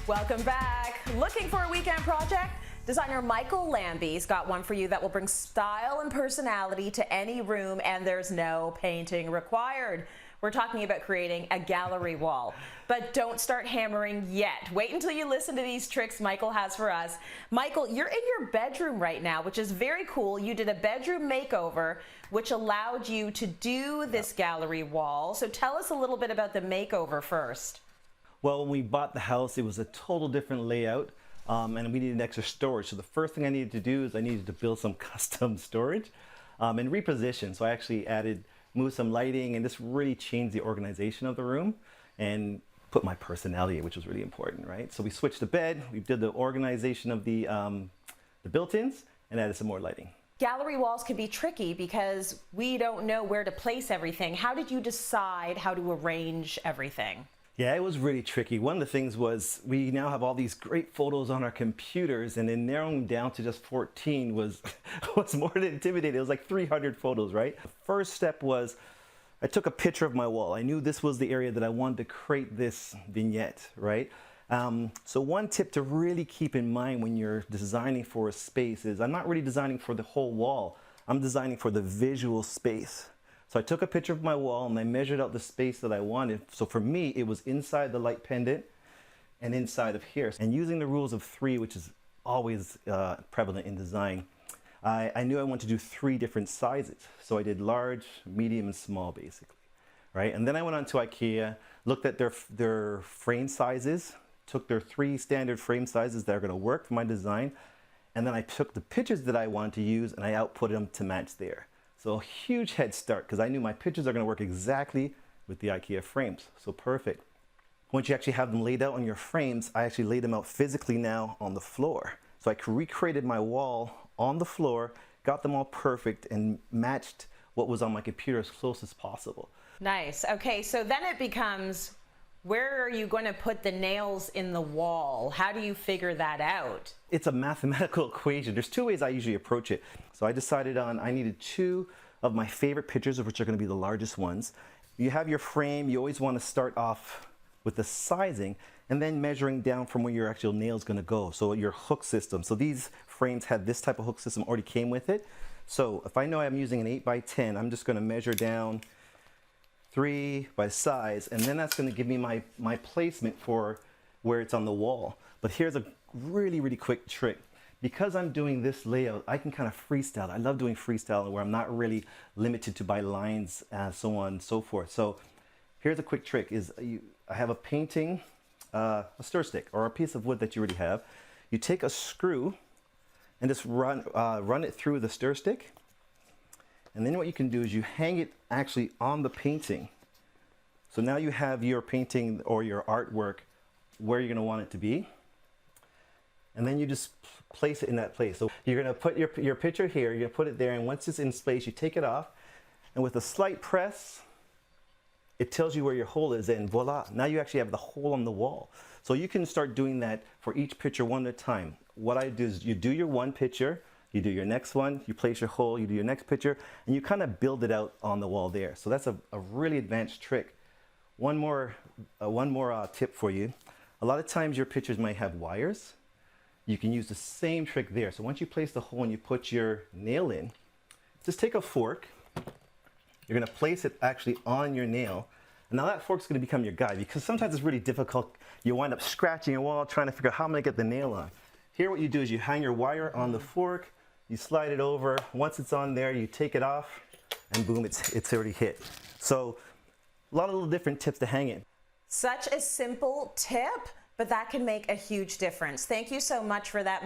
Welcome back. Looking for a weekend project? Designer Micheal Lambie's got one for you that will bring style and personality to any room, and there's no painting required. We're talking about creating a gallery wall. But don't start hammering yet. Wait until you listen to these tricks Micheal has for us. Micheal, you're in your bedroom right now, which is very cool. You did a bedroom makeover, which allowed you to do this gallery wall. So tell us a little bit about the makeover first. Well, when we bought the house, it was a total different layout, and we needed extra storage. So the first thing I needed to do is I needed to build some custom storage and reposition. So I actually moved some lighting, and this really changed the organization of the room and put my personality, which was really important, right? So we switched the bed, we did the organization of the built-ins, and added some more lighting. Gallery walls can be tricky because we don't know where to place everything. How did you decide how to arrange everything? Yeah, it was really tricky. One of the things was we now have all these great photos on our computers, and then narrowing them down to just 14 was more than intimidating. It was like 300 photos, right? The first step was I took a picture of my wall. I knew this was the area that I wanted to create this vignette, right? So one tip to really keep in mind when you're designing for a space is I'm not really designing for the whole wall. I'm designing for the visual space. So I took a picture of my wall and I measured out the space that I wanted. So for me, it was inside the light pendant and inside of here. And using the rules of 3, which is always prevalent in design, I knew I wanted to do 3 different sizes. So I did large, medium, and small, basically, right? And then I went on to IKEA, looked at their frame sizes, took their 3 standard frame sizes that are going to work for my design, and then I took the pictures that I wanted to use and I outputted them to match there. So a huge head start because I knew my pictures are going to work exactly with the IKEA frames. So perfect. Once you actually have them laid out on your frames, I actually laid them out physically now on the floor. So I recreated my wall on the floor, got them all perfect, and matched what was on my computer as close as possible. Nice. Okay, so then it becomes, where are you going to put the nails in the wall? How do you figure that out? It's a mathematical equation. There's 2 ways I usually approach it. So I decided I needed 2 of my favorite pictures, which are going to be the largest ones. You have your frame. You always want to start off with the sizing and then measuring down from where your actual nail is going to go. So your hook system. So these frames had this type of hook system already came with it. So if I know I'm using an 8x10, I'm just going to measure down 3 by size, and then that's going to give me my placement for where it's on the wall. But here's a really, really quick trick. Because I'm doing this layout, I can kind of freestyle. I love doing freestyle where I'm not really limited to by lines and so on and so forth. So here's a quick trick is I have a painting, a stir stick or a piece of wood that you already have. You take a screw and just run it through the stir stick. And then what you can do is you hang it actually on the painting. So now you have your painting or your artwork where you're going to want it to be. And then you just place it in that place. So you're going to put your picture here, you're going to put it there, and once it's in place, you take it off. And with a slight press, it tells you where your hole is, and voila, now you actually have the hole on the wall. So you can start doing that for each picture one at a time. What I do is you do your one picture, you do your next one, you place your hole, you do your next picture, and you kind of build it out on the wall there. So that's a really advanced trick. One more tip for you. A lot of times your pictures might have wires. You can use the same trick there. So once you place the hole and you put your nail in, just take a fork. You're going to place it actually on your nail. And now that fork's going to become your guide because sometimes it's really difficult. You wind up scratching your wall trying to figure out how I'm going to get the nail on. Here what you do is you hang your wire on the fork, you slide it over. Once it's on there, you take it off, and boom, it's already hit. So a lot of little different tips to hang it. Such a simple tip, but that can make a huge difference. Thank you so much for that, Mike.